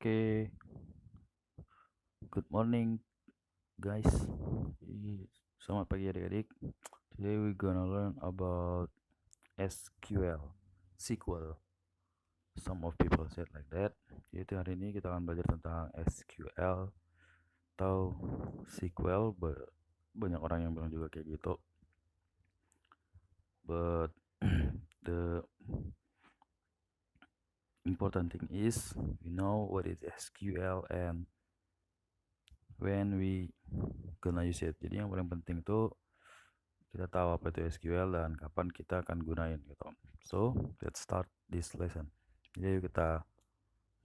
Okay, good morning, guys. Selamat pagi adik-adik. Today we're gonna learn about SQL, SQL. Some of people said like that. Jadi hari ini kita akan belajar tentang SQL atau SQL. Banyak orang yang bilang juga kayak gitu. But the important thing is we know what is SQL and when we gonna use it. Jadi yang paling penting itu kita tahu apa itu SQL dan kapan kita akan gunain gitu. So, let's start this lesson. Jadi yuk kita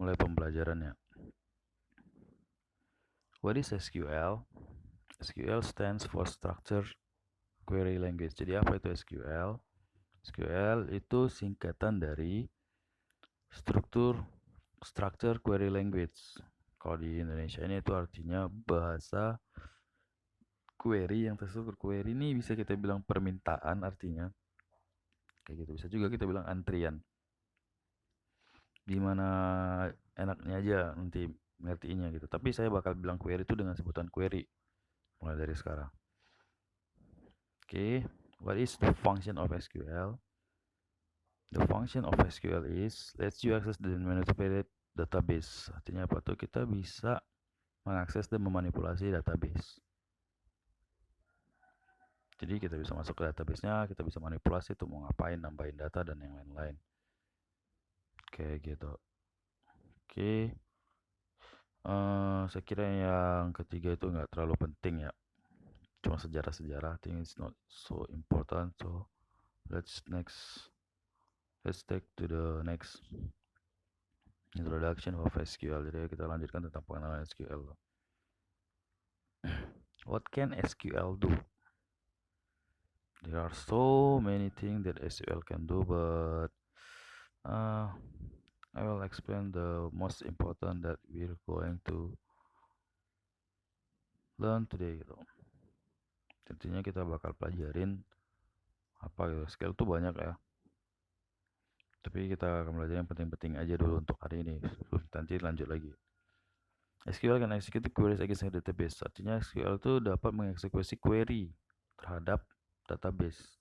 mulai pembelajarannya. What is SQL? SQL stands for Structured Query Language. Jadi apa itu SQL? SQL itu singkatan dari Structure Query Language. Kalau di Indonesia ini itu artinya bahasa query yang terstruktur. Query ini bisa kita bilang permintaan artinya. Kayak gitu. Bisa juga kita bilang antrian. Gimana enaknya aja nanti ngertiinnya gitu. Tapi saya bakal bilang query itu dengan sebutan query mulai dari sekarang. Oke, what is the function of SQL? The function of SQL is lets you access the manipulated database. Artinya apa tuh? Kita bisa mengakses dan memanipulasi database. Jadi kita bisa masuk ke database-nya, kita bisa manipulasi tuh mau ngapain, nambahin data dan yang lain-lain. Kayak gitu. Oke. Saya kira yang ketiga itu nggak terlalu penting ya. Cuma sejarah-sejarah. I think it's not so important. So let's take to the next introduction of SQL. Jadi kita lanjutkan tentang pengenalan SQL. What can SQL do? There are so many things that SQL can do, but I will explain the most important that we're going to learn today gitu. Tentunya kita bakal pelajarin apa gitu. SQL tuh banyak ya. Tapi kita akan belajar yang penting-penting aja dulu untuk hari ini. Nanti lanjut lagi. SQL can execute queries against a database. Artinya SQL itu dapat mengeksekusi query terhadap database.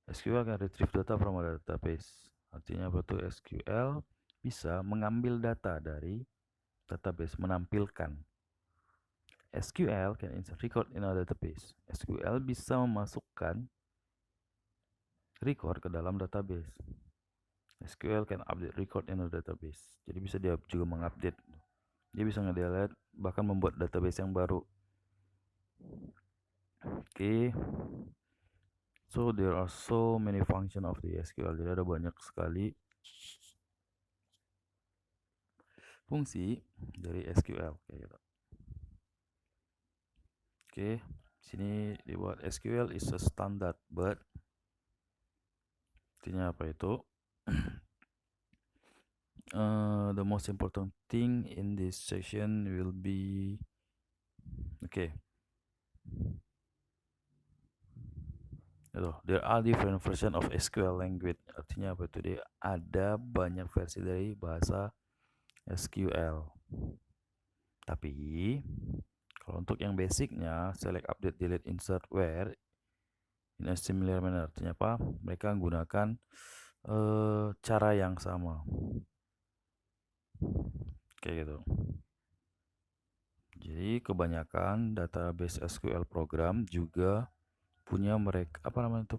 SQL can retrieve data from a database. Artinya apa tuh? SQL bisa mengambil data dari database, menampilkan. SQL can insert record in a database. SQL bisa memasukkan record ke dalam database. SQL can update record in a database. Jadi bisa dia juga mengupdate. Dia bisa ngedelete bahkan membuat database yang baru. Okay. So there are so many function of the SQL. Jadi ada banyak sekali fungsi dari SQL kayak gitu. Oke, sini dibuat SQL is a standard, but artinya apa itu? The most important thing in this section will be okay. There are different version of SQL language. Artinya apa itu? Dia ada banyak versi dari bahasa SQL. Tapi kalau untuk yang basicnya, select, update, delete, insert, where in a similar manner. Artinya apa? Mereka menggunakan cara yang sama. Kayak gitu. Jadi kebanyakan database SQL program juga punya mereka apa namanya itu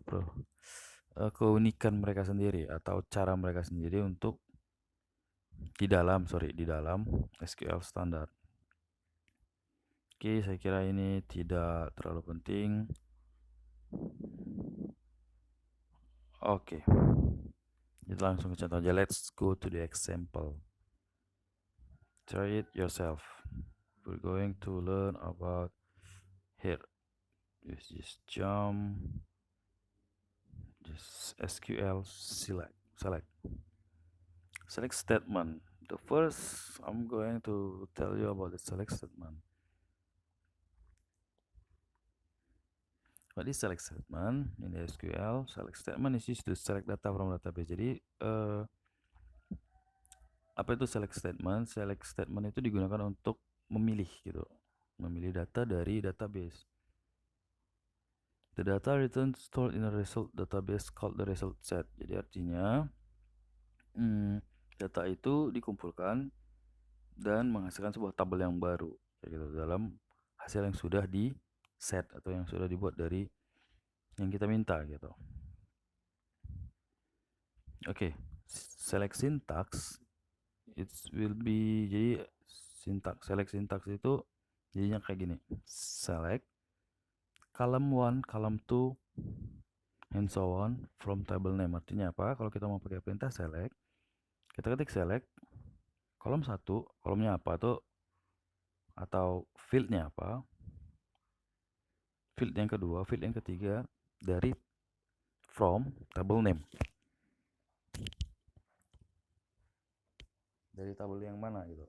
keunikan mereka sendiri atau cara mereka sendiri untuk di dalam SQL standar. Oke, saya kira ini tidak terlalu penting. Oke, kita langsung ke contoh aja. Let's go to the example. Try it yourself. We're going to learn about here. Just jump. Just SQL select statement. The first I'm going to tell you about the select statement. What is select statement in the SQL? Select statement is used to select data from database. Jadi Apa itu select statement? Select statement itu digunakan untuk memilih gitu, memilih data dari database. The data returned stored in a result database called the result set. Jadi artinya data itu dikumpulkan dan menghasilkan sebuah tabel yang baru gitu, dalam hasil yang sudah di set atau yang sudah dibuat dari yang kita minta gitu. Oke, select syntax it will be, jadi select syntax itu jadinya kayak gini. Select column 1, column 2 and so on from table name. Artinya apa? Kalau kita mau pakai perintah select, kita ketik select kolom 1, kolomnya apa tuh, atau fieldnya apa, field yang kedua, field yang ketiga dari from table name. Dari tabel yang mana gitu.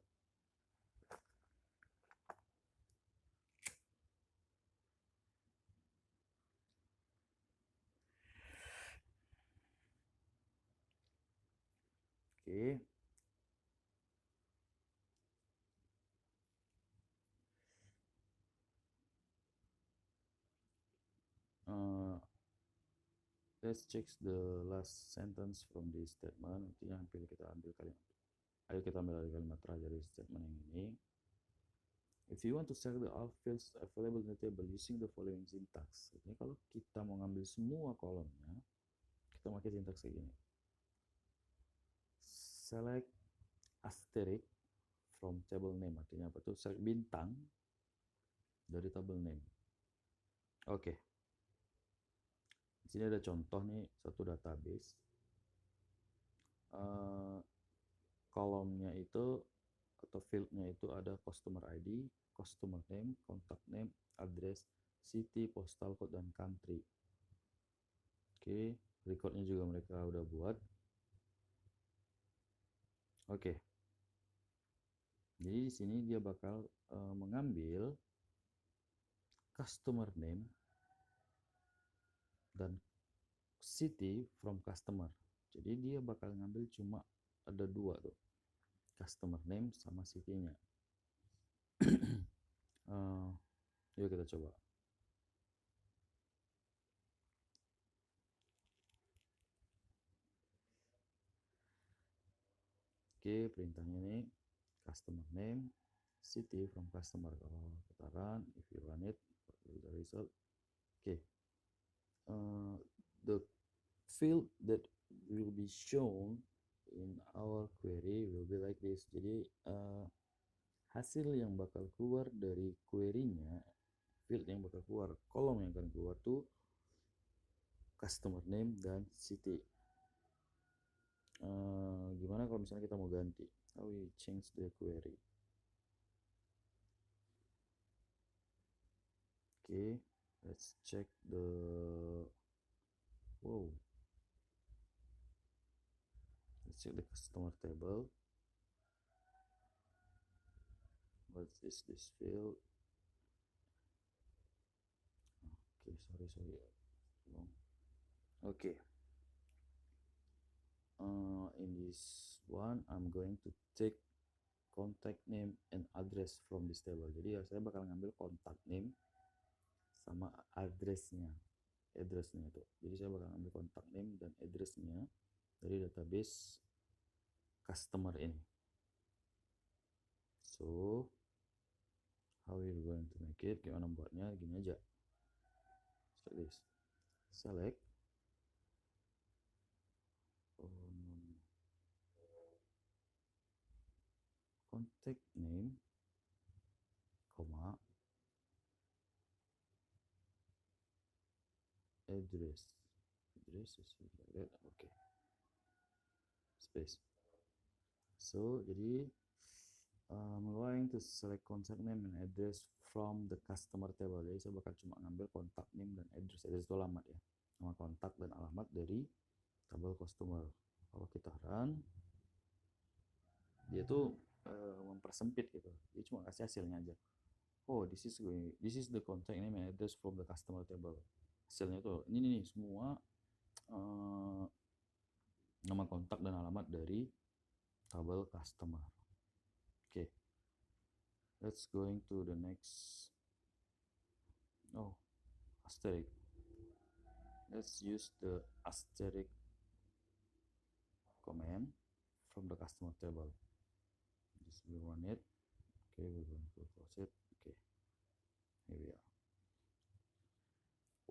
Oke. Let's check the last sentence from this statement. Nanti yang kita ambil kalimat. Ayo kita ambil kalimat terakhir dari statement yang ini. If you want to select the all fields available in the table using the following syntax. Jadi kalau kita mau ngambil semua kolomnya, kita pakai syntax kayak gini. Select asterisk from table name. Artinya apa tuh? Select bintang dari table name. Oke. Di sini ada contoh nih, satu database. Kolomnya itu atau fieldnya itu ada customer ID, customer name, contact name, address, city, postal code, dan country. Oke, recordnya juga mereka udah buat. Oke, jadi di sini dia bakal mengambil customer name dan city from customer. Jadi dia bakal ngambil cuma ada dua tuh, customer name sama city-nya. Yuk kita coba. Oke, perintahnya ini customer name, city from customer. Kalau kita run, if you run it, the result. Okay, the field that will be shown in our query will be like this. Jadi hasil yang bakal keluar dari query-nya, field yang bakal keluar, kolom yang akan keluar tuh customer name dan city. Gimana kalau misalnya kita mau ganti? How we change the query? Okay, let's check the let's check the customer table. What is this field? Okay, sorry. Okay. In this one, I'm going to take contact name and address from this table. Jadi ya saya bakal ngambil contact name sama addressnya itu. Jadi saya bakal ngambil contact name dan addressnya dari database customer ini. So how are you going to make it? Gimana buatnya? Gini aja. Like this. Select. Contact name, comma, address is like that. Okay, space. So jadi I'm going to select contact name and address from the customer table. Jadi saya bakal cuma ngambil contact name dan address itu alamat ya, nama kontak dan alamat dari tabel customer. Kalau kita run, dia tuh mempersempit gitu, dia cuma kasih hasilnya aja. Oh, this is the contact name and address from the customer table. Hasilnya tuh ini nih semua nama kontak dan alamat dari tabel customer. Okay, let's going to the next. Oh, asterisk. Let's use the asterisk command from the customer table. Just we run it. Okay, we're going to close it. Okay, here we are.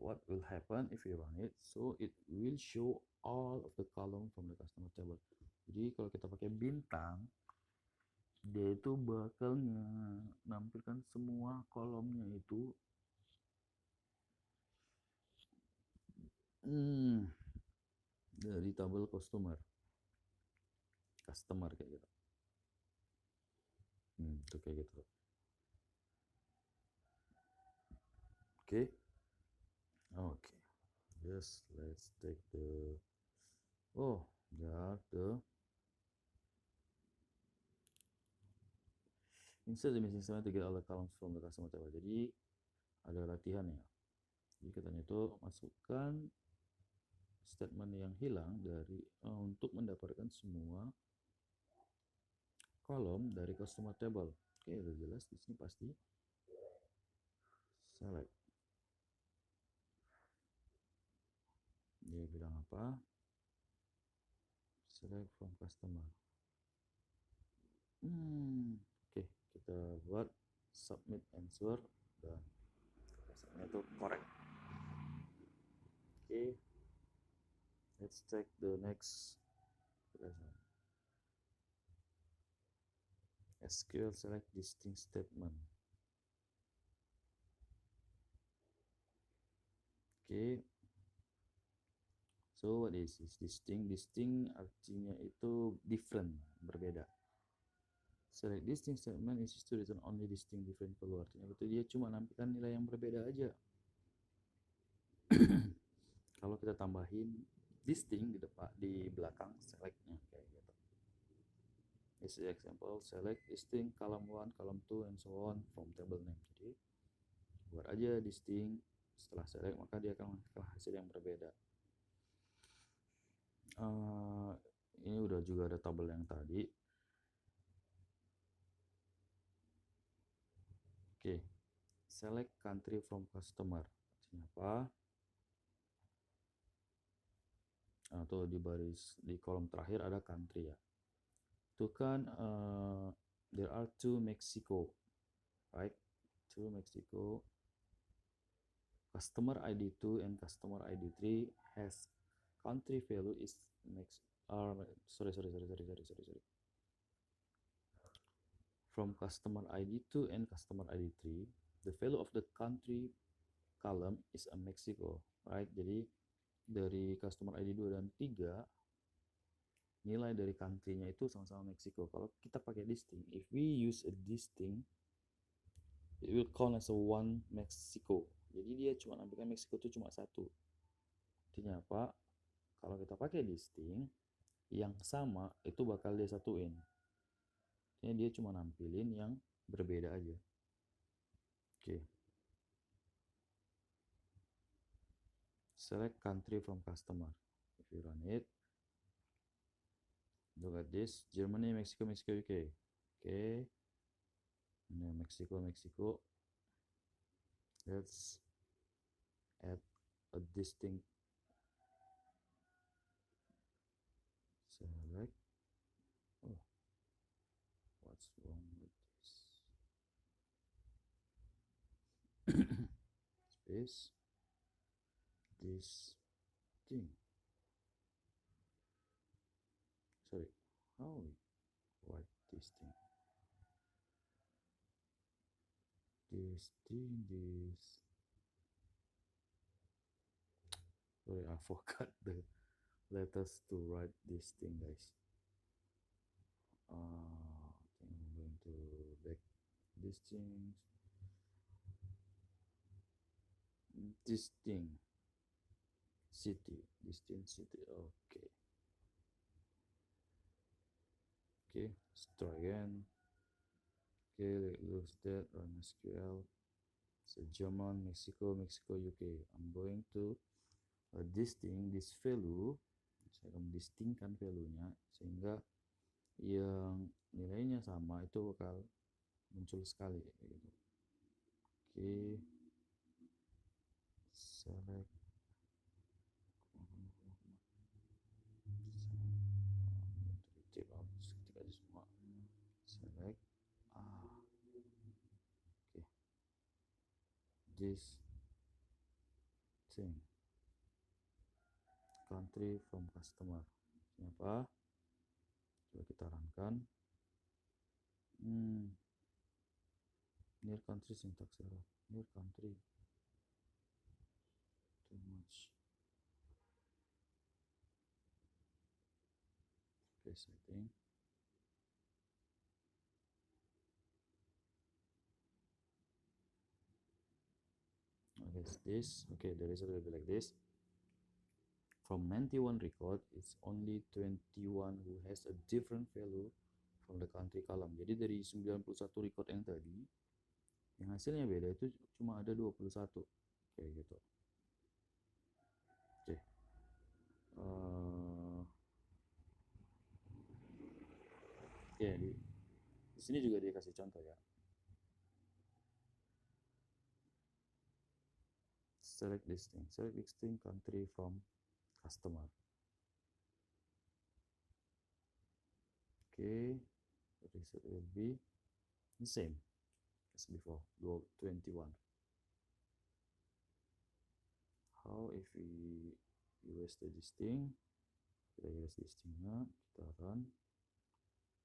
What will happen if we run it? So it will show all of the column from the customer table. Jadi kalau kita pakai bintang, dia itu bakal menampilkan semua kolomnya itu dari tabel customer kayak gitu. Itu kayak gitu. Okay. Yes, let's take the insert the missing statement to get all the columns from the customer table. Jadi ada latihan ya. Jadi katanya itu masukkan statement yang hilang dari untuk mendapatkan semua kolom dari customer table. Oke, udah jelas di sini pasti. Select. Dia bilang apa? Select from customer. Oke, kita buat submit answer dan hasilnya itu correct. Oke, let's check the next lesson. SQL select distinct statement. Oke, so what is this distinct? Distinct artinya itu different, berbeda. Select distinct statement is to return only distinct different value. Artinya itu dia cuma nampilkan nilai yang berbeda aja. Kalau kita tambahin distinct di depan, di belakang selectnya kayak gitu. This is example, select distinct column 1, column 2, and so on from table name. Jadi buat aja distinct, setelah select maka dia akan menghasilkan hasil yang berbeda. Ini udah juga ada tabel yang tadi. Oke, select country from customer. Artinya apa? Atau di kolom terakhir ada country ya. Itu kan there are two Mexico, right? Two Mexico. Customer ID 2 and customer ID 3 has country value is sorry. From customer ID 2 and customer ID 3, the value of the country column is a Mexico, right? Jadi dari customer ID 2 dan 3 nilai dari country-nya itu sama-sama Meksiko. Kalau kita pakai distinct, if we use a distinct, it will count as a one Mexico. Jadi dia cuma nampilkan Meksiko itu cuma satu. Artinya apa? Kalau kita pakai distinct, yang sama itu bakal dia satuin. Artinya dia cuma nampilin yang berbeda aja. Oke. Select country from customer. If you run it, look at this, Germany, Mexico, UK. Okay. Nah, Mexico. Let's add a distinct. Select. Oh, what's wrong with this? Space. This thing. Sorry. How? What this thing? This. Sorry, I forgot the letters to write this thing, guys. I think I'm going to back this thing. Distinct city. Okay. Let's try again. Okay, looks that run SQL. So German, Mexico, UK. I'm going to distinct this value. Saya akan distinct kan value-nya sehingga yang nilainya sama itu bakal muncul sekali gitu. Oke, select cek ketik aja semua, select oke, this thing, country from customer. Ini apa? Coba kita runkan. Near country syntax error. Near country too much. Okay, setting. Okay, this. Okay, the result will be like this. From 91 record, it's only 21 who has a different value from the country column. Jadi dari 91 record yang tadi, yang hasilnya beda itu cuma ada 21. Kayak gitu. Oke. Oke, di sini juga dia kasih contoh ya. Select listing. Select listing country from customer. Okay, the result will be the same as before, 21. How if we use the listing? Kita use listingnya, kita run.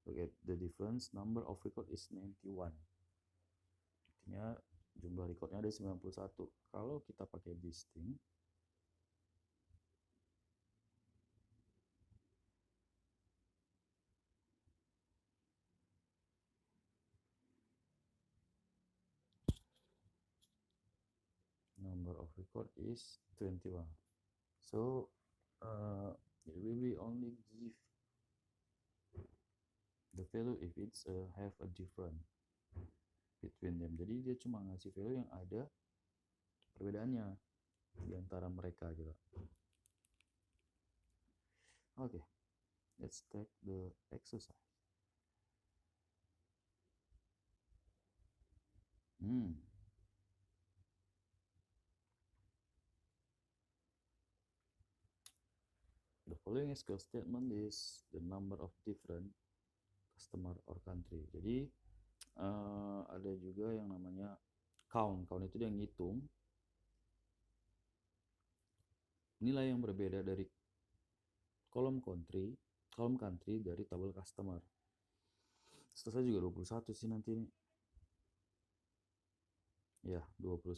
Look at the difference, number of record is 91. Artinya jumlah recordnya ada 91. Kalau kita pakai listing, number of record is 21. So it will be only give the value if it's have a different between them. Jadi dia cuma ngasih value yang ada perbedaannya di antara mereka gitu. Okay, let's take the exercise. The following SQL statement is the number of different customer or country. Jadi ada juga yang namanya count. Count itu dia ngitung nilai yang berbeda dari kolom country dari tabel customer. Selesai juga 21 sih nanti ini. Ya, 21.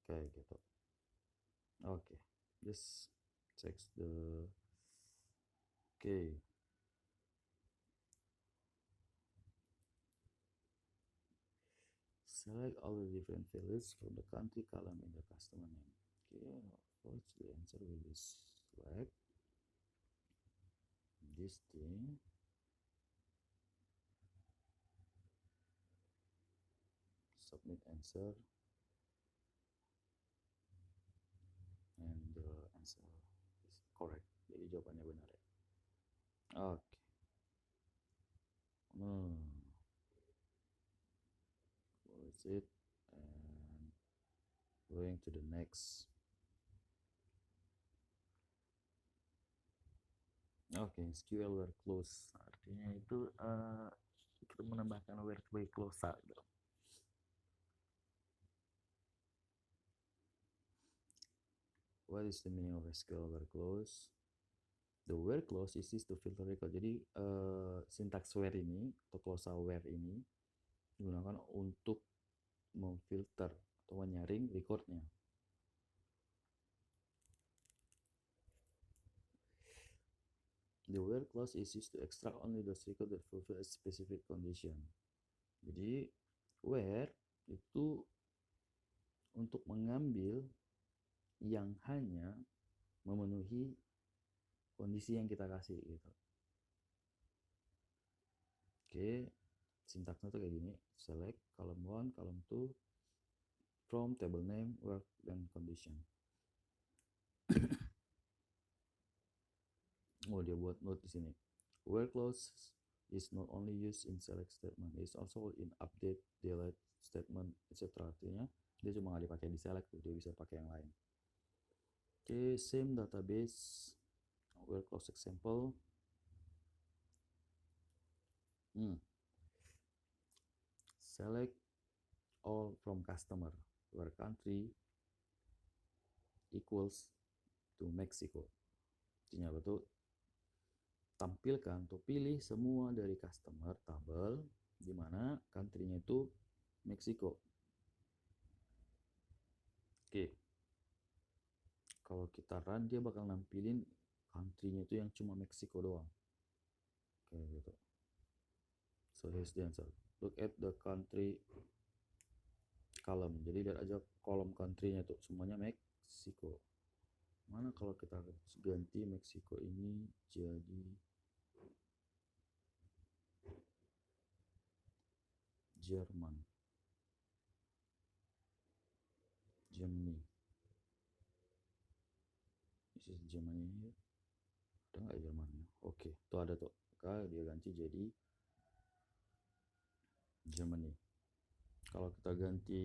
Kayak gitu. Oke. Just check the select all the different values from the country column in the customer name. Okay, of course the answer will be select this thing, submit answer, and the answer is correct. Jadi jawabannya benar ya. Oke. Close it and going to the next. Oke, SQL where close artinya itu kita menambahkan where to be close gitu. What is the meaning of SQL where close? The where clause is used to filter record. Jadi sintaks where ini atau clause where ini digunakan untuk memfilter atau menyaring recordnya. The where clause is used to extract only those records that fulfill a specific condition. Jadi where itu untuk mengambil yang hanya memenuhi kondisi yang kita kasih gitu. Oke, sintaksnya tuh kayak gini. Select column 1, column 2 from table name, work, dan condition. Oh, dia buat note di sini. Where clause is not only used in select statement, it's also in update, delete statement, etc. Artinya dia cuma nggak dipakai di select tuh, dia bisa pakai yang lain. Oke, same database. Where clause example. Select all from customer where country equals to Mexico. Artinya betul, tampilkan atau pilih semua dari customer tabel di mana country-nya itu Meksiko. Oke. Kalau kita run dia bakal nampilin country-nya itu yang cuma Meksiko doang. Oke gitu. So here's the answer. Look at the country column. Jadi lihat aja kolom country-nya itu semuanya Meksiko. Mana kalau kita ganti Meksiko ini jadi Jerman, Germany. This is Germany here. Ada nggak Jermannya? Oke, tuh ada tuh. Maka dia ganti jadi Germany. Kalau kita ganti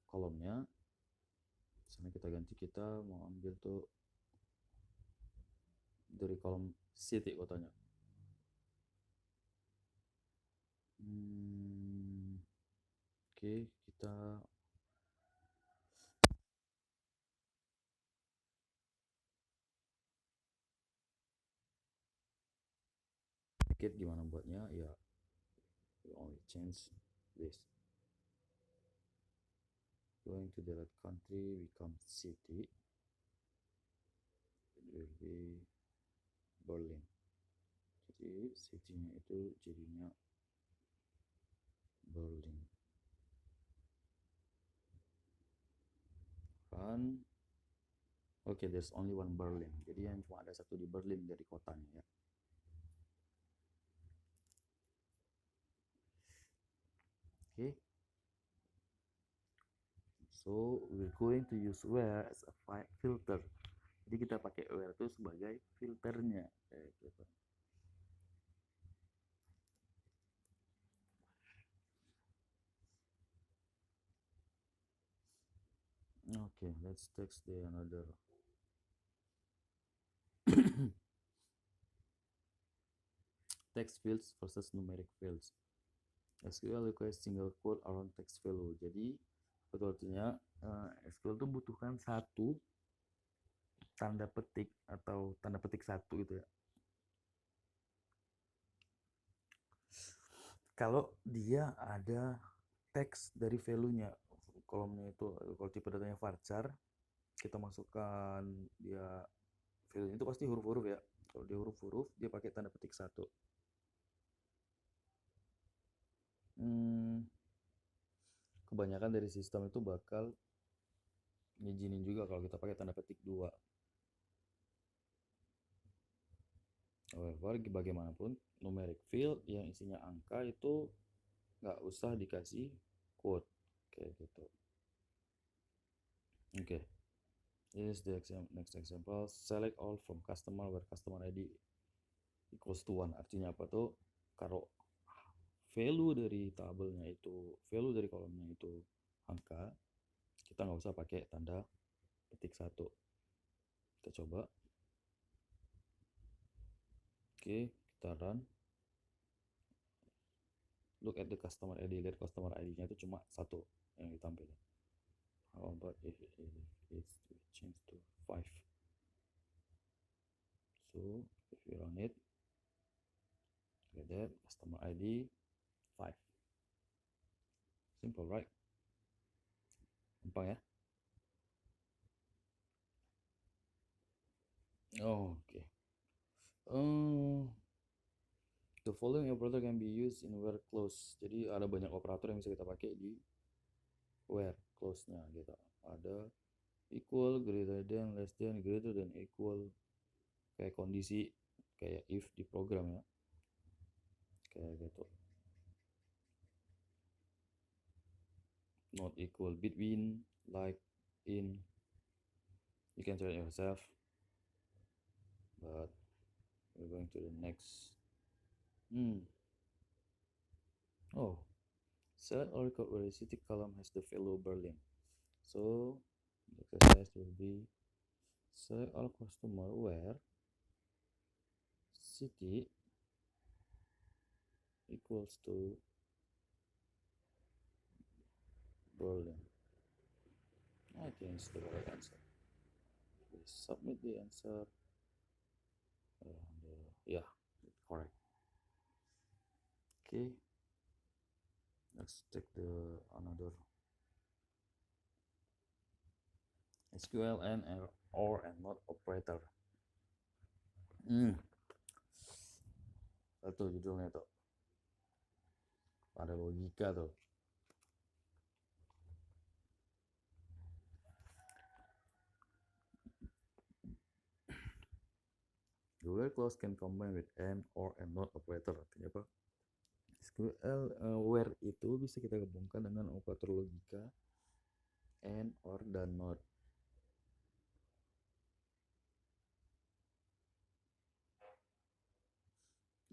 kolomnya, misalnya kita ganti, kita mau ambil tuh dari kolom city kotanya. Oke, kita dikit gimana buatnya ya, we only change this. Going to the country become city, it will be Berlin. Jadi city-nya itu jadinya Berlin. Run. Oke, there's only one Berlin. Jadi yang cuma ada satu di Berlin dari kotanya ya. Oke. So we're going to use where as a filter. Jadi kita pakai where itu sebagai filternya. Gitu. Okay, let's text the another. Text fields versus numeric fields. SQL requires single quote around text value. Jadi betul artinya SQL itu butuhkan satu tanda petik atau tanda petik satu gitu ya. Kalau dia ada teks dari value-nya, kolomnya itu, kalau tipe datanya varchar, kita masukkan dia value itu pasti huruf-huruf ya. Kalau dia huruf-huruf, dia pakai tanda petik satu. Kebanyakan dari sistem itu bakal ngizinin juga kalau kita pakai tanda petik 2. However, bagaimanapun numeric field yang isinya angka itu nggak usah dikasih quote kayak gitu. Oke. This is the next example. Select all from customer where customer ID equals to 1. Artinya apa tuh? Kalau value dari tabelnya itu, value dari kolomnya itu angka, kita nggak usah pakai tanda petik 1. Kita coba. Oke, kita run. Look at the customer ID. Lihat customer ID-nya itu cuma 1 yang ditampilkan. How about if it's changed to 5? So if you run it, look at that, customer ID 5. Simple, right? Gampang ya? Oh, okay. The following operator can be used in where clause. Jadi ada banyak operator yang bisa kita pakai di where clause-nya gitu. Ada equal, greater than, less than, greater than, equal, kayak kondisi kayak if di program ya, kayak gitu. Not equal, between, like, in. You can try it yourself, but we're going going to the next. Oh, select or record where the city column has the value Berlin. So the exercise will be select all customer where city equals to Berlin. I think it's the right answer. We submit the answer. Yeah, correct. Okay, let's take the another SQL and or and not operator. Itu judulnya tuh, ada logika tuh. The where clause can combine with and or and not operator. Artinya apa? SQL where itu bisa kita gabungkan dengan operator logika and, or, dan not.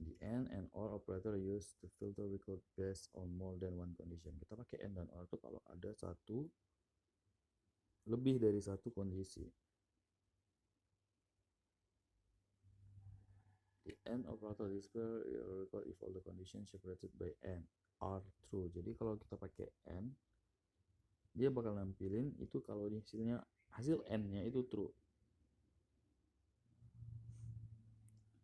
The and or operator used to filter record based on more than one condition. Kita pakai and dan or itu kalau ada lebih dari satu kondisi. The and operator display record if all the conditions separated by and are true. Jadi kalau kita pakai and, dia bakal nampilin itu kalau hasil and-nya itu true.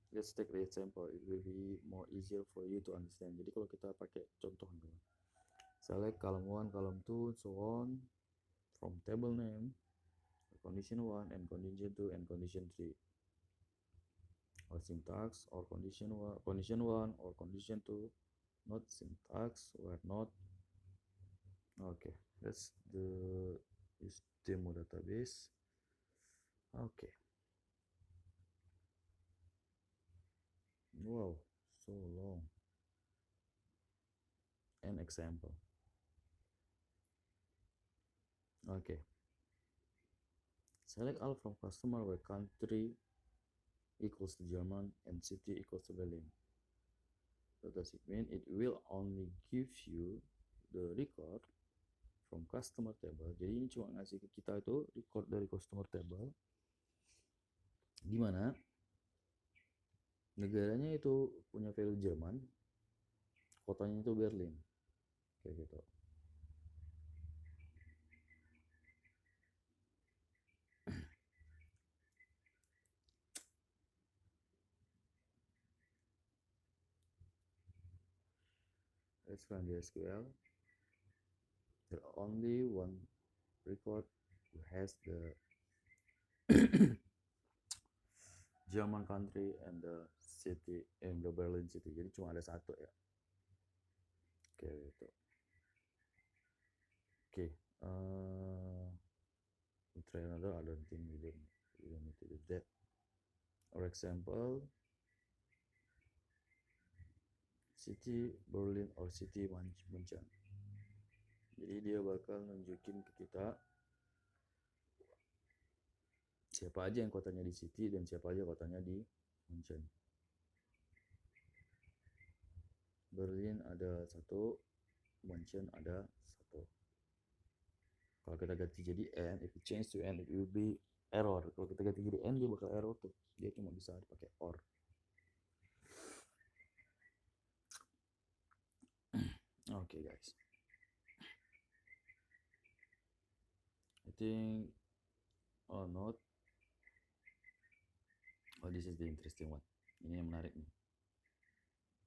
Let's take the example. It will be more easier for you to understand. Jadi kalau kita pakai contoh gitu, select column 1, column 2, so on from table name, condition 1 and condition 2 and condition 3. Or syntax or condition 1 or condition 2, not syntax or not. Okay, that's the demo database. Okay. Wow, so long. An example. Okay. Select all from customer where country equals to German and city equals to Berlin. What does it mean? It will only give you the record from customer table. Jadi ini cuma ngasih ke kita itu record dari customer table, di mana negaranya itu punya value Jerman, kotanya itu Berlin, kayak gitu. Let's run the SQL. There are only one record who has the German country and the city and the Berlin city. Jadi cuma ada satu ya. Oke, gitu. Oke, we try another. I don't think we don't need to do that. For example, city Berlin or city München. Jadi dia bakal nunjukin ke kita siapa aja yang kotanya di city dan siapa aja kotanya di München. Berlin ada satu, München ada satu. Kalau kita ganti jadi and, if you change to and, it will be error. Kalau kita ganti jadi and, dia bakal error tuh. Dia cuma bisa dipakai or. Okay, guys. I think not. Oh, this is the interesting one. Ini yang menarik nih.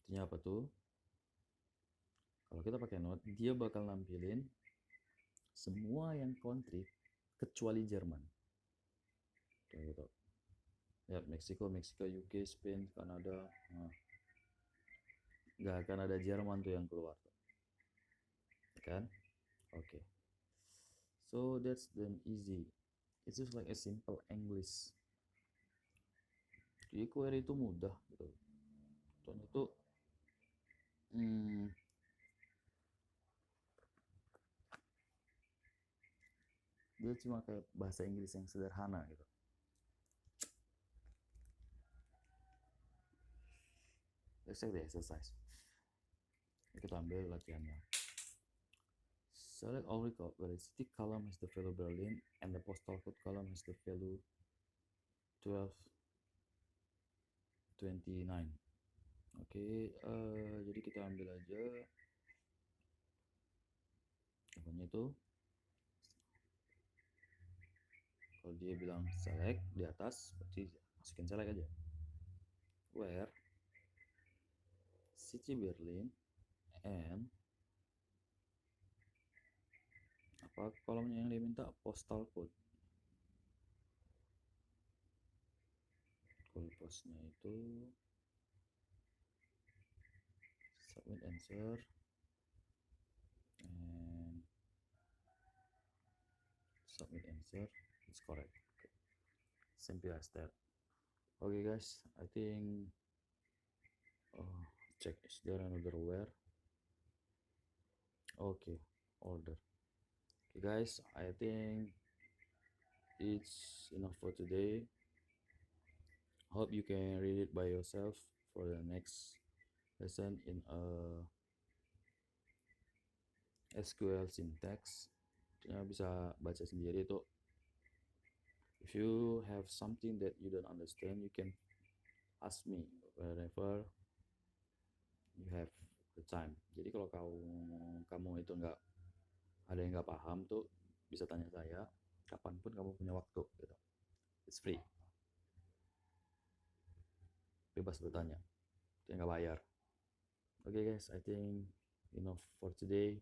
Artinya apa tuh? Kalau kita pakai not, dia bakal nampilin semua yang country kecuali Jerman. Kayak gitu. Ya, Meksiko, UK, Spain, Kanada. Nah, nggak akan ada Jerman tuh yang keluar. Kan? Okay. So that's then easy. It's just like a simple English. Jadi query itu mudah gitu. Contohnya itu dia cuma kayak bahasa Inggris yang sederhana gitu. Let's take the exercise. Kita ambil latihannya. Select all record where the city column has the value Berlin and the postal code column has the value 1229. Oke, jadi kita ambil aja apanya itu. Kalau dia bilang select di atas, berarti masukin select aja. Where city Berlin and apa kolomnya yang dia minta, postal code. Code postnya itu submit answer and submit answer is correct. Okay. Simple as that. Okay guys, I think check is there another where. Okay, order. Okay guys, I think it's enough for today. Hope you can read it by yourself for the next lesson in SQL syntax. Ya, bisa baca sendiri tuh. If you have something that you don't understand, you can ask me wherever you have the time. Jadi kalau kamu itu nggak ada yang nggak paham tuh, bisa tanya saya kapanpun kamu punya waktu gitu. It's free, bebas bertanya, nggak bayar. Okay guys, I think enough for today.